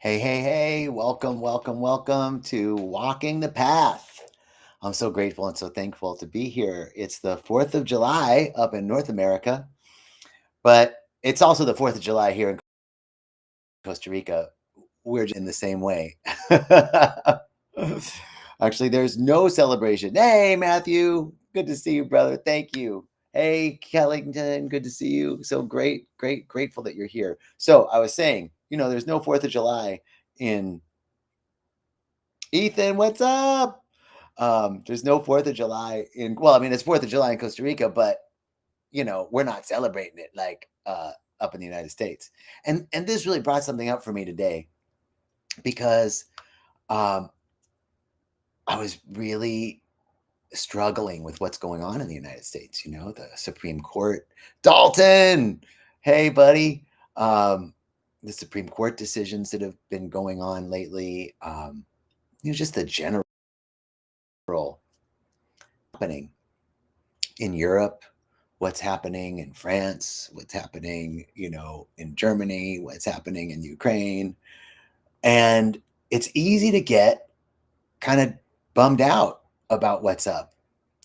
Hey, hey, hey, welcome, welcome, welcome to Walking the Path. I'm so grateful and so thankful to be here. It's the 4th of July up in North America, but it's also the 4th of July here in Costa Rica. We're in the same way. Actually, there's no celebration. Hey, Matthew, good to see you, brother. Thank you. Hey, Kellington, good to see you. So grateful that you're here. So I was saying, there's no 4th of July in Ethan, what's up? There's no 4th of July it's 4th of July in Costa Rica, but we're not celebrating it like up in the United States. And this really brought something up for me today because um, I was really struggling with what's going on in the United States, the Supreme Court. Dalton, hey buddy. The Supreme Court decisions that have been going on lately, just the general happening in Europe, what's happening in France, what's happening, in Germany, what's happening in Ukraine. And it's easy to get kind of bummed out about what's up.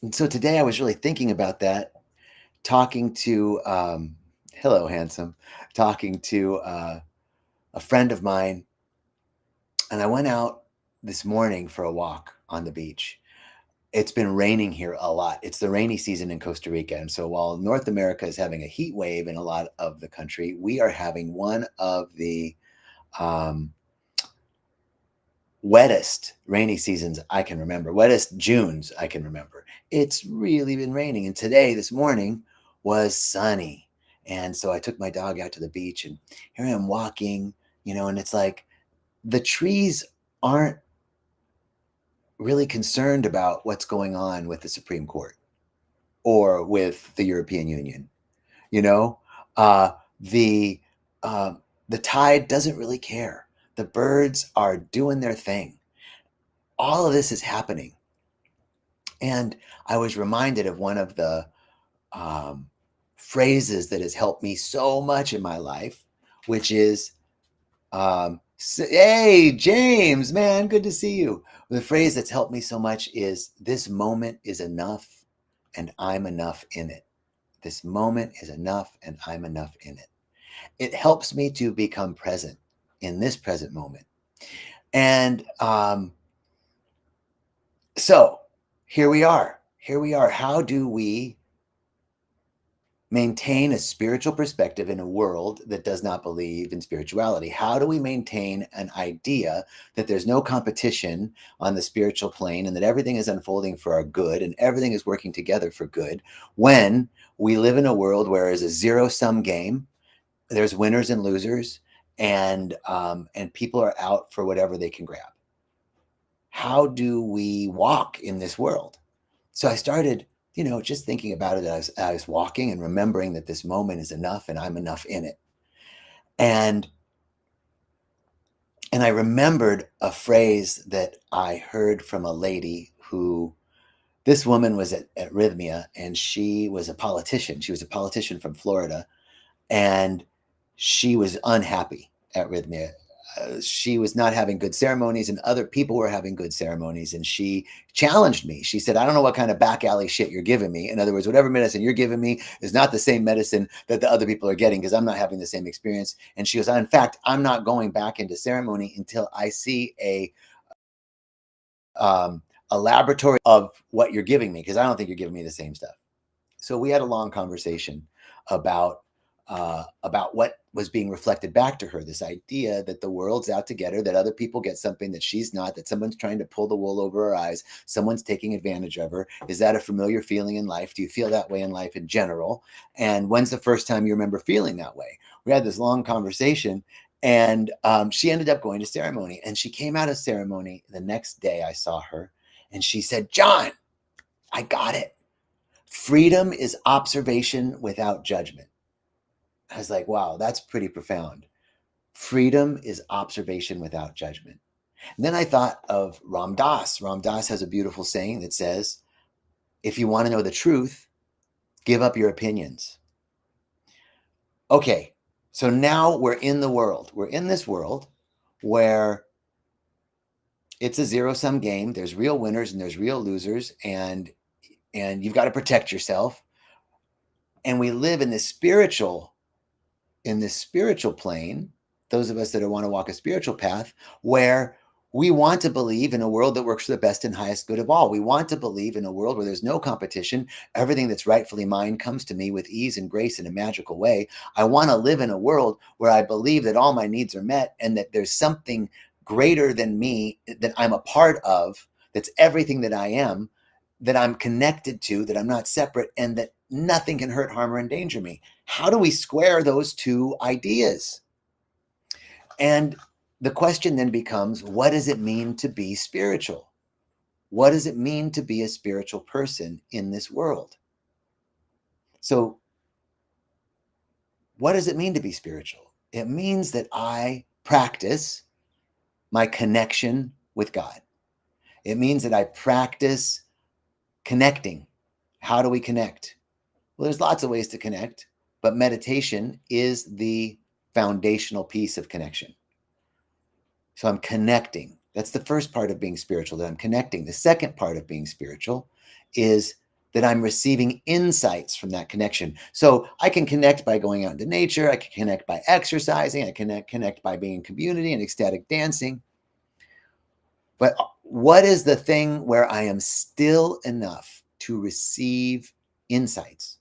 And so today I was really thinking about that, talking to, hello, handsome, talking to a friend of mine. And I went out this morning for a walk on the beach. It's been raining here a lot. It's the rainy season in Costa Rica. And so while North America is having a heat wave in a lot of the country, we are having one of the um, wettest rainy seasons I can remember, wettest Junes I can remember. It's really been raining. And today, this morning, was sunny. And so I took my dog out to the beach and here I am walking, and it's like the trees aren't really concerned about what's going on with the Supreme Court or with the European Union. You know, uh, the uh, the tide doesn't really care. The birds are doing their thing. All of this is happening, and I was reminded of one of the um, phrases that has helped me so much in my life, which is, "Hey, James, man, good to see you." The phrase that's helped me so much is, "This moment is enough, and I'm enough in it." This moment is enough, and I'm enough in it. It helps me to become present in this present moment. And so here we are. Here we are. How do we maintain a spiritual perspective in a world that does not believe in spirituality? How do we maintain an idea that there's no competition on the spiritual plane and that everything is unfolding for our good and everything is working together for good when we live in a world where it's a zero-sum game? There's winners and losers, and people are out for whatever they can grab. How do we walk in this world? So I started, just thinking about it as I was walking and remembering that this moment is enough and I'm enough in it. And I remembered a phrase that I heard from a lady who, this woman was at Rythmia, and she was a politician. She was a politician from Florida, and she was unhappy at Rythmia. She was not having good ceremonies, and other people were having good ceremonies. And she challenged me. She said, "I don't know what kind of back alley shit you're giving me. In other words, whatever medicine you're giving me is not the same medicine that the other people are getting because I'm not having the same experience." And she goes, "In fact, I'm not going back into ceremony until I see a laboratory of what you're giving me because I don't think you're giving me the same stuff." So we had a long conversation about what was being reflected back to her, this idea that the world's out to get her, that other people get something that she's not, that someone's trying to pull the wool over her eyes, someone's taking advantage of her. Is that a familiar feeling in life? Do you feel that way in life in general? And when's the first time you remember feeling that way? We had this long conversation, and she ended up going to ceremony, and she came out of ceremony the next day. I saw her, and she said, "John, I got it. Freedom is observation without judgment." I was like, wow, that's pretty profound. Freedom is observation without judgment. And then I thought of Ram Dass. Ram Dass has a beautiful saying that says, if you want to know the truth, give up your opinions. Okay, so now we're in the world. We're in this world where it's a zero-sum game. There's real winners and there's real losers, and you've got to protect yourself. And we live in this spiritual plane, those of us that want to walk a spiritual path, where we want to believe in a world that works for the best and highest good of all. We want to believe in a world where there's no competition. Everything that's rightfully mine comes to me with ease and grace in a magical way. I want to live in a world where I believe that all my needs are met and that there's something greater than me that I'm a part of, that's everything that I am, that I'm connected to, that I'm not separate, and that nothing can hurt, harm, or endanger me. How do we square those two ideas? And the question then becomes, what does it mean to be spiritual? What does it mean to be a spiritual person in this world? So, what does it mean to be spiritual? It means that I practice my connection with God. It means that I practice connecting. How do we connect? Well, there's lots of ways to connect, but meditation is the foundational piece of connection. So I'm connecting. That's the first part of being spiritual, that I'm connecting. The second part of being spiritual is that I'm receiving insights from that connection. So I can connect by going out into nature. I can connect by exercising. I can connect by being in community and ecstatic dancing. But what is the thing where I am still enough to receive insights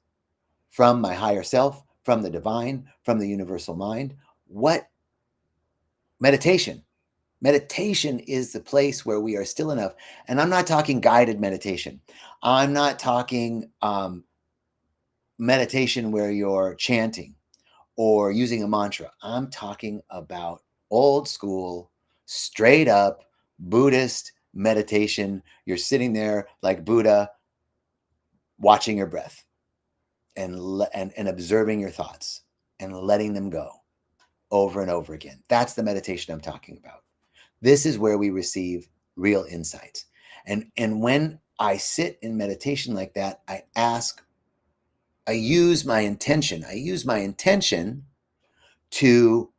from my higher self, from the divine, from the universal mind? What? Meditation. Meditation is the place where we are still enough. And I'm not talking guided meditation. I'm not talking meditation where you're chanting or using a mantra. I'm talking about old school, straight up Buddhist meditation. You're sitting there like Buddha, watching your breath and observing your thoughts and letting them go over and over again. That's the meditation I'm talking about. This is where we receive real insights. And when I sit in meditation like that, I use my intention to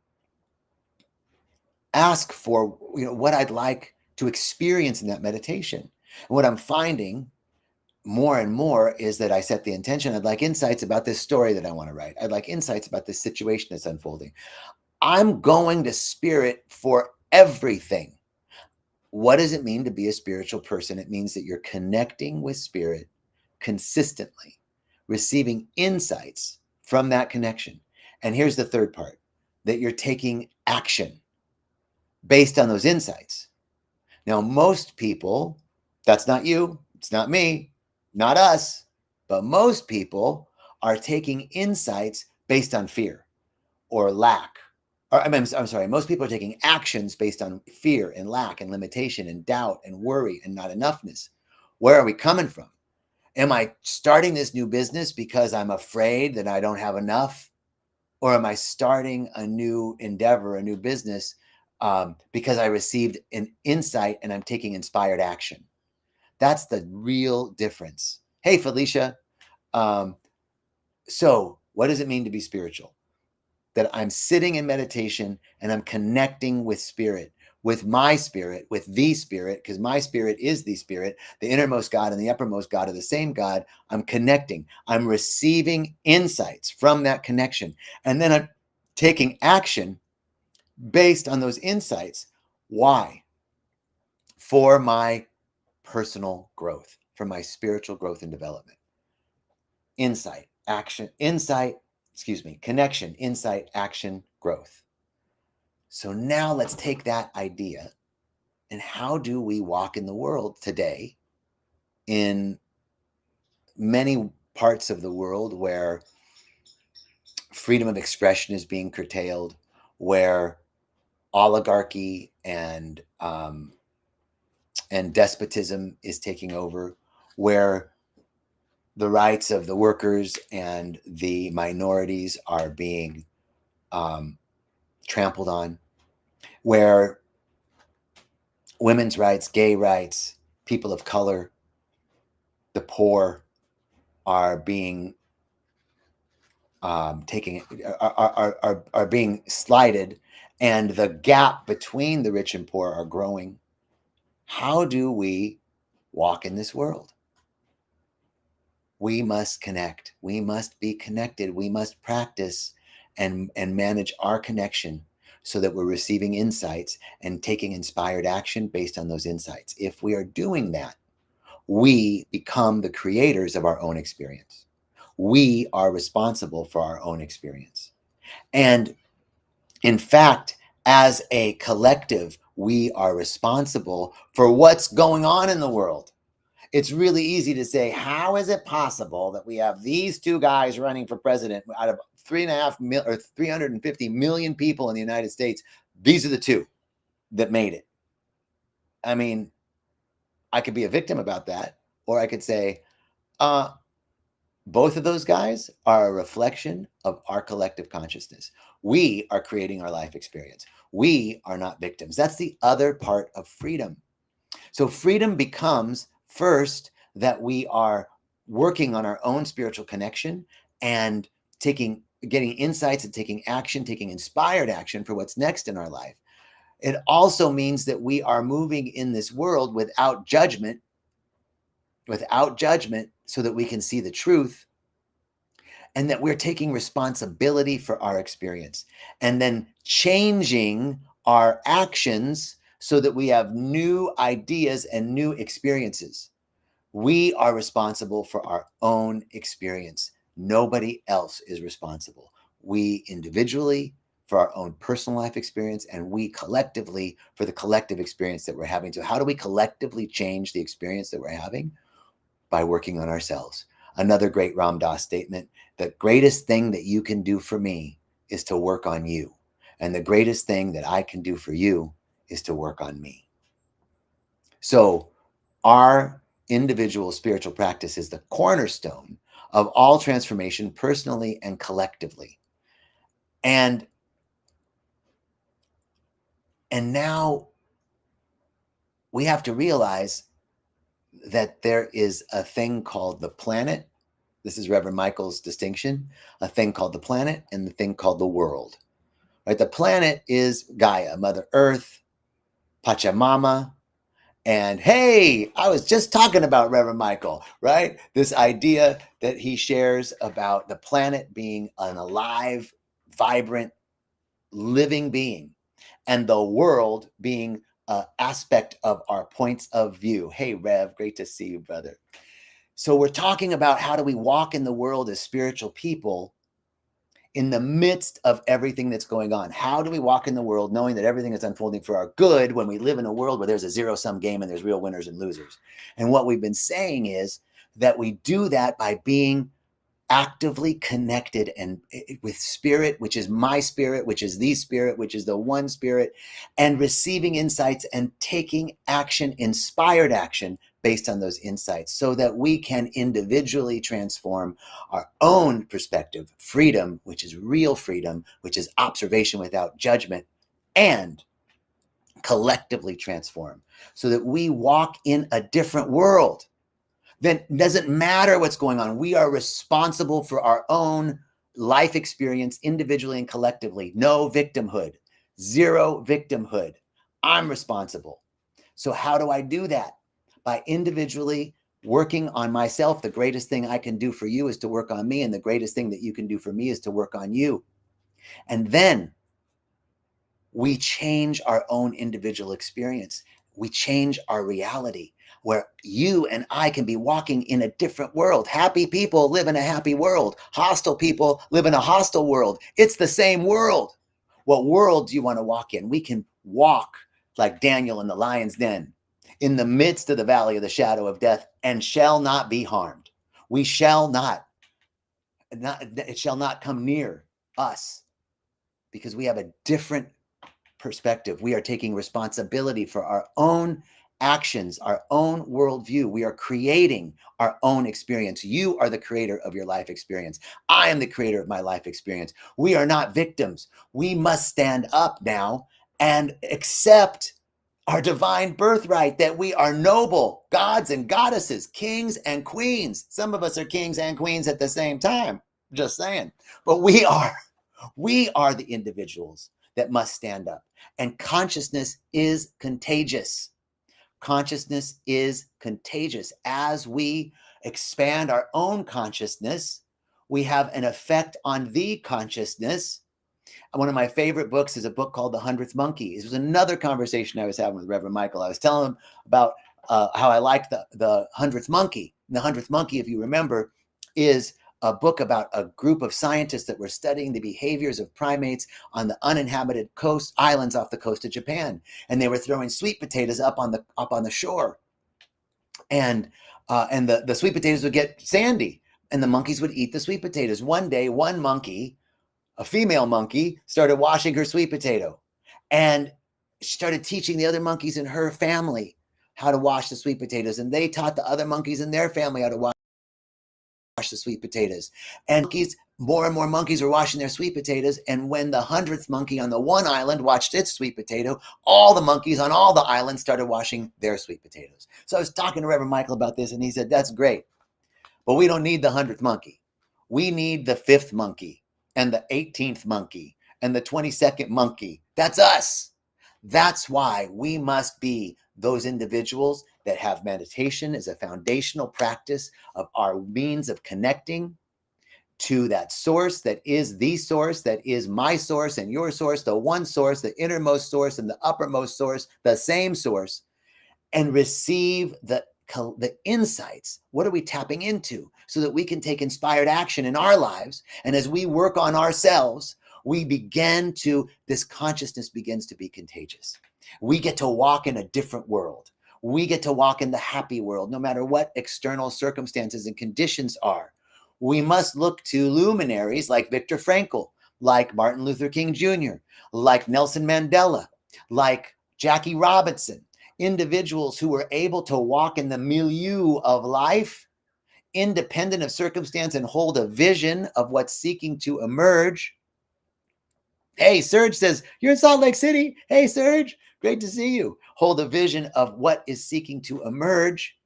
ask for what I'd like to experience in that meditation. And what I'm finding more and more is that I set the intention. I'd like insights about this story that I want to write. I'd like insights about this situation that's unfolding. I'm going to spirit for everything. What does it mean to be a spiritual person? It means that you're connecting with spirit consistently, receiving insights from that connection. And here's the third part, that you're taking action based on those insights. Now, most people, that's not you, it's not me, not us, but most people are taking insights based on fear or lack. Or, I'm sorry, most people are taking actions based on fear and lack and limitation and doubt and worry and not enoughness. Where are we coming from? Am I starting this new business because I'm afraid that I don't have enough? Or am I starting a new endeavor, a new business, because I received an insight and I'm taking inspired action? That's the real difference. Hey, Felicia. So what does it mean to be spiritual? That I'm sitting in meditation and I'm connecting with spirit, with my spirit, with the spirit, because my spirit is the spirit. The innermost God and the uppermost God are the same God. I'm connecting. I'm receiving insights from that connection. And then I'm taking action based on those insights. Why? For my personal growth, for my spiritual growth and development. Connection, insight, action, growth. So now let's take that idea and how do we walk in the world today in many parts of the world where freedom of expression is being curtailed, where oligarchy and despotism is taking over, where the rights of the workers and the minorities are being trampled on, where women's rights, gay rights, people of color, the poor are being are being slighted, and the gap between the rich and poor are growing. How do we walk in this world? We must connect. We must be connected. We must practice and manage our connection so that we're receiving insights and taking inspired action based on those insights. If we are doing that, we become the creators of our own experience. We are responsible for our own experience. And in fact, as a collective, we are responsible for what's going on in the world. It's really easy to say, how is it possible that we have these two guys running for president out of 350 million people in the United States? These are the two that made it. I mean, I could be a victim about that, or I could say, both of those guys are a reflection of our collective consciousness. We are creating our life experience. We are not victims. That's the other part of freedom. So freedom becomes first that we are working on our own spiritual connection and getting insights and taking action, taking inspired action for what's next in our life. It also means that we are moving in this world without judgment, so that we can see the truth, and that we're taking responsibility for our experience and then changing our actions so that we have new ideas and new experiences. We are responsible for our own experience. Nobody else is responsible. We individually for our own personal life experience, and we collectively for the collective experience that we're having. So how do we collectively change the experience that we're having? By working on ourselves. Another great Ram Dass statement: the greatest thing that you can do for me is to work on you. And the greatest thing that I can do for you is to work on me. So our individual spiritual practice is the cornerstone of all transformation, personally and collectively. And now we have to realize that there is a thing called the planet. This is Reverend Michael's distinction: a thing called the planet and the thing called the world. Right? The planet is Gaia, Mother Earth, Pachamama. And hey, I was just talking about Reverend Michael, right? This idea that he shares about the planet being an alive, vibrant, living being, and the world being an aspect of our points of view. Hey, Rev, great to see you, brother. So we're talking about how do we walk in the world as spiritual people in the midst of everything that's going on. How do we walk in the world knowing that everything is unfolding for our good when we live in a world where there's a zero-sum game and there's real winners and losers? And what we've been saying is that we do that by being actively connected and with spirit, which is my spirit, which is the spirit, which is the one spirit, and receiving insights and taking action, inspired action based on those insights, so that we can individually transform our own perspective, freedom, which is real freedom, which is observation without judgment, and collectively transform so that we walk in a different world. Then it doesn't matter what's going on. We are responsible for our own life experience individually and collectively. No victimhood, zero victimhood. I'm responsible. So how do I do that? By individually working on myself. The greatest thing I can do for you is to work on me, and the greatest thing that you can do for me is to work on you. And then we change our own individual experience. We change our reality, where you and I can be walking in a different world. Happy people live in a happy world. Hostile people live in a hostile world. It's the same world. What world do you want to walk in? We can walk like Daniel in the lion's den, in the midst of the valley of the shadow of death, and shall not be harmed. We shall not, it shall not come near us, because we have a different perspective. We are taking responsibility for our own actions, our own worldview. We are creating our own experience. You are the creator of your life experience. I am the creator of my life experience. We are not victims. We must stand up now and accept our divine birthright, that we are noble gods and goddesses, kings and queens. Some of us are kings and queens at the same time, just saying. But we are the individuals that must stand up. And consciousness is contagious. Consciousness is contagious. As we expand our own consciousness, we have an effect on the consciousness. One of my favorite books is a book called The 100th Monkey. This was another conversation I was having with Reverend Michael. I was telling him about how I like the 100th Monkey. And the 100th Monkey, if you remember, is a book about a group of scientists that were studying the behaviors of primates on the uninhabited coast islands off the coast of Japan, and they were throwing sweet potatoes up on the shore, and the sweet potatoes would get sandy, and the monkeys would eat the sweet potatoes. One day, one monkey, a female monkey, started washing her sweet potato, and she started teaching the other monkeys in her family how to wash the sweet potatoes, and they taught the other monkeys in their family how to wash the sweet potatoes. And more and more monkeys were washing their sweet potatoes. And when the 100th monkey on the one island watched its sweet potato, all the monkeys on all the islands started washing their sweet potatoes. So I was talking to Reverend Michael about this, and he said, that's great, but we don't need the 100th monkey. We need the 5th monkey and the 18th monkey and the 22nd monkey. That's us. That's why we must be those individuals that have meditation as a foundational practice of our means of connecting to that source that is the source, that is my source and your source, the one source, the innermost source and the uppermost source, the same source, and receive the insights. What are we tapping into so that we can take inspired action in our lives? And as we work on ourselves, this consciousness begins to be contagious. We get to walk in a different world. We get to walk in the happy world, no matter what external circumstances and conditions are. We must look to luminaries like Viktor Frankl, like Martin Luther King Jr., like Nelson Mandela, like Jackie Robinson, individuals who were able to walk in the milieu of life, independent of circumstance, and hold a vision of what's seeking to emerge. Hey, Serge says, you're in Salt Lake City. Hey, Serge, great to see you. Hold a vision of what is seeking to emerge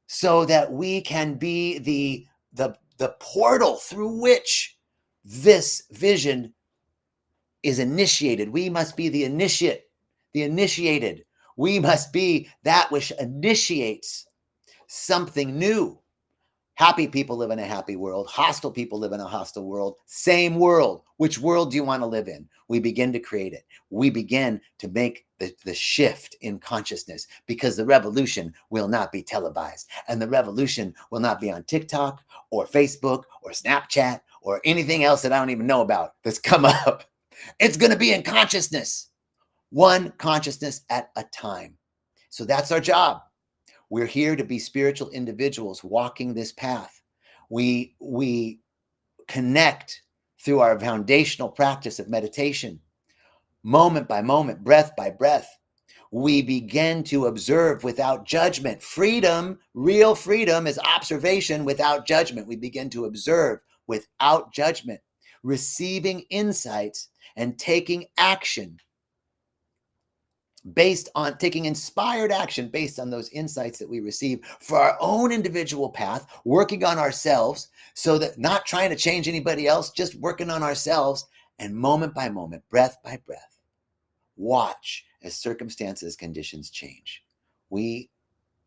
so that we can be the portal through which this vision is initiated. We must be the initiate, the initiated. We must be that which initiates something new. Happy people live in a happy world. Hostile people live in a hostile world. Same world. Which world do you want to live in? We begin to create it. We begin to make the shift in consciousness, because the revolution will not be televised. And the revolution will not be on TikTok or Facebook or Snapchat or anything else that I don't even know about that's come up. It's going to be in consciousness. One consciousness at a time. So that's our job. We're here to be spiritual individuals walking this path. We connect through our foundational practice of meditation, moment by moment, breath by breath. We begin to observe without judgment. Freedom, real freedom, is observation without judgment. We begin to observe without judgment, receiving insights and taking action taking inspired action based on those insights that we receive for our own individual path, working on ourselves, so that not trying to change anybody else, just working on ourselves, and moment by moment, breath by breath, watch as circumstances, conditions change. We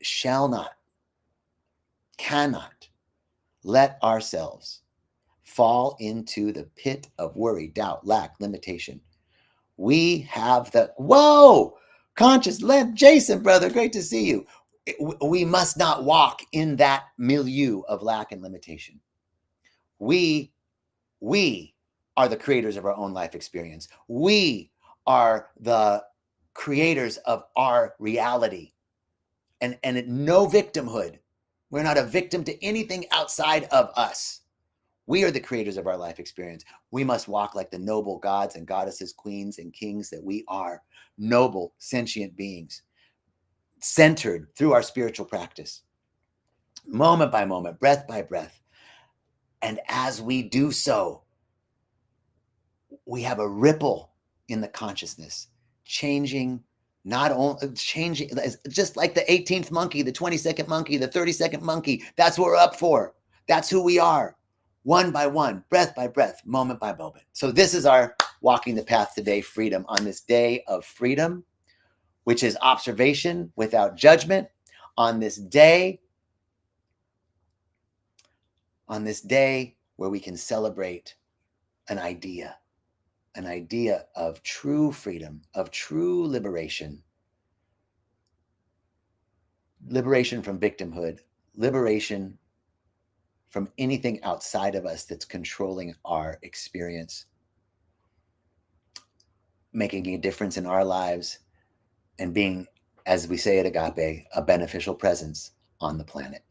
shall not, cannot let ourselves fall into the pit of worry, doubt, lack, limitation. We have conscious. Jason, brother, great to see you. We must not walk in that milieu of lack and limitation. We are the creators of our own life experience. We are the creators of our reality. And no victimhood. We're not a victim to anything outside of us. We are the creators of our life experience. We must walk like the noble gods and goddesses, queens and kings that we are. Noble, sentient beings, centered through our spiritual practice, moment by moment, breath by breath. And as we do so, we have a ripple in the consciousness, changing, just like the 18th monkey, the 22nd monkey, the 32nd monkey. That's what we're up for. That's who we are. One by one, breath by breath, moment by moment. So this is our walking the path today, freedom, on this day of freedom, which is observation without judgment, on this day where we can celebrate an idea of true freedom, of true liberation from victimhood, liberation from anything outside of us that's controlling our experience, making a difference in our lives, and being, as we say at Agape, a beneficial presence on the planet.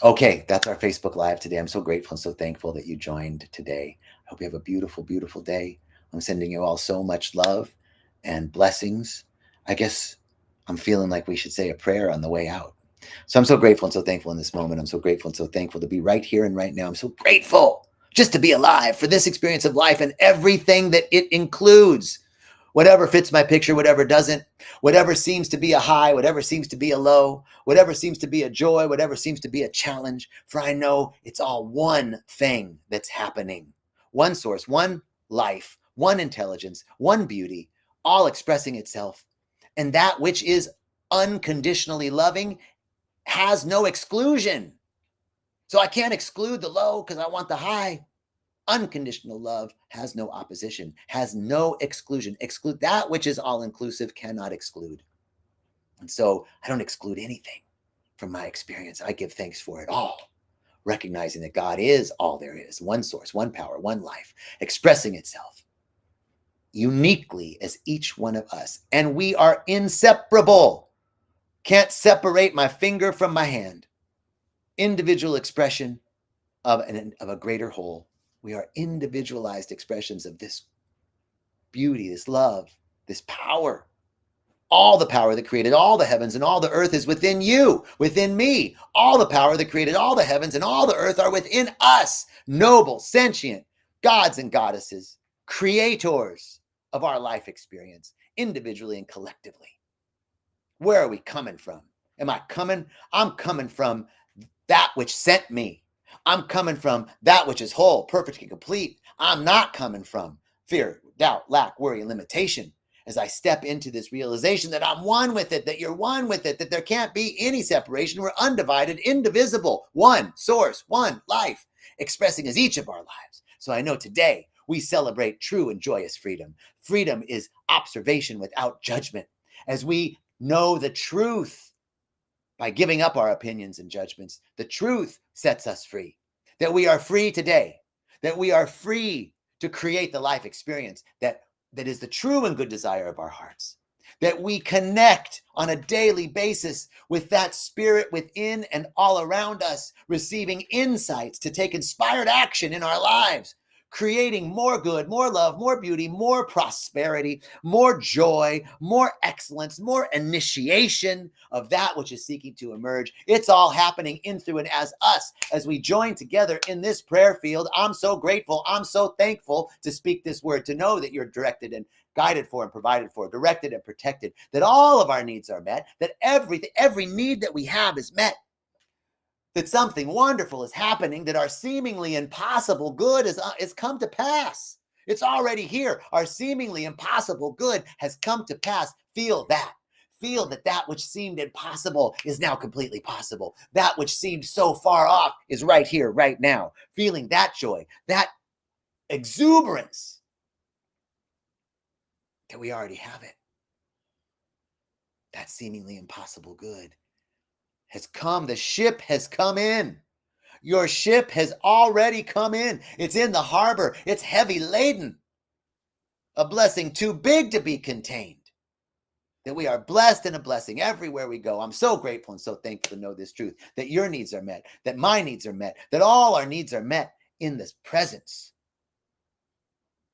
Okay, that's our Facebook Live today. I'm so grateful and so thankful that you joined today. I hope you have a beautiful, beautiful day. I'm sending you all so much love and blessings. I guess I'm feeling like we should say a prayer on the way out. So I'm so grateful and so thankful in this moment. I'm so grateful and so thankful to be right here and right now. I'm so grateful just to be alive for this experience of life and everything that it includes. Whatever fits my picture, whatever doesn't, whatever seems to be a high, whatever seems to be a low, whatever seems to be a joy, whatever seems to be a challenge, for I know it's all one thing that's happening. One source, one life, one intelligence, one beauty, all expressing itself. And that which is unconditionally loving has no exclusion. So I can't exclude the low because I want the high. Unconditional love has no opposition, has no exclusion. Exclude that which is all inclusive, cannot exclude. And so I don't exclude anything from my experience. I give thanks for it all, recognizing that God is all there is, one source, one power, one life, expressing itself uniquely as each one of us. And we are inseparable. Can't separate my finger from my hand. Individual expression of a greater whole. We are individualized expressions of this beauty, this love, this power. All the power that created all the heavens and all the earth is within you, within me. All the power that created all the heavens and all the earth are within us. Noble, sentient gods and goddesses, creators of our life experience, individually and collectively. Where are we coming from? I'm coming from that which sent me. I'm coming from that which is whole, perfect, and complete. I'm not coming from fear, doubt, lack, worry, and limitation. As I step into this realization that I'm one with it, that you're one with it, that there can't be any separation. We're undivided, indivisible, one source, one life, expressing as each of our lives. So I know today we celebrate true and joyous freedom. Freedom is observation without judgment. As we know the truth, by giving up our opinions and judgments, the truth sets us free. That we are free today. That we are free to create the life experience that is the true and good desire of our hearts. That we connect on a daily basis with that spirit within and all around us, receiving insights to take inspired action in our lives, creating more good, more love, more beauty, more prosperity, more joy, more excellence, more initiation of that which is seeking to emerge. It's all happening in, through, and as us, as we join together in this prayer field. I'm so grateful. I'm so thankful to speak this word, to know that you're directed and guided for and provided for, directed and protected, that all of our needs are met, that every need that we have is met, that something wonderful is happening, that our seemingly impossible good is come to pass. It's already here. Our seemingly impossible good has come to pass. Feel that. Feel that which seemed impossible is now completely possible. That which seemed so far off is right here, right now. Feeling that joy, that exuberance, that we already have it. That seemingly impossible good has come. The ship has come in. Your ship has already come in. It's in the harbor. It's heavy laden. A blessing too big to be contained. That we are blessed and a blessing everywhere we go. I'm so grateful and so thankful to know this truth, that your needs are met, that my needs are met, that all our needs are met in this presence.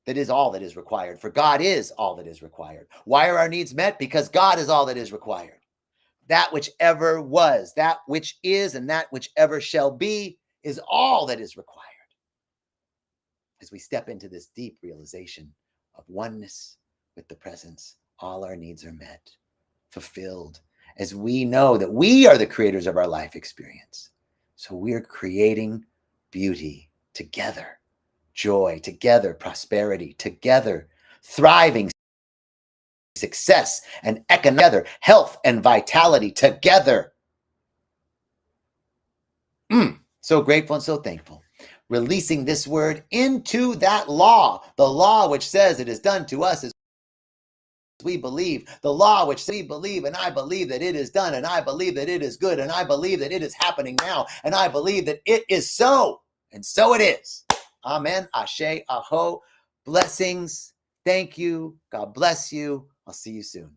That is all that is required. For God is all that is required. Why are our needs met? Because God is all that is required. That which ever was, that which is, and that which ever shall be is all that is required. As we step into this deep realization of oneness with the presence, all our needs are met, fulfilled, as we know that we are the creators of our life experience. So we're creating beauty together, joy, together, prosperity, together, thriving, success, and economic, health and vitality, together. So grateful and so thankful. Releasing this word into that law, the law which says it is done to us as we believe, the law which we believe, and I believe that it is done, and I believe that it is good, and I believe that it is happening now, and I believe that it is so, and so it is. Amen. Ashe, aho. Blessings. Thank you. God bless you. I'll see you soon.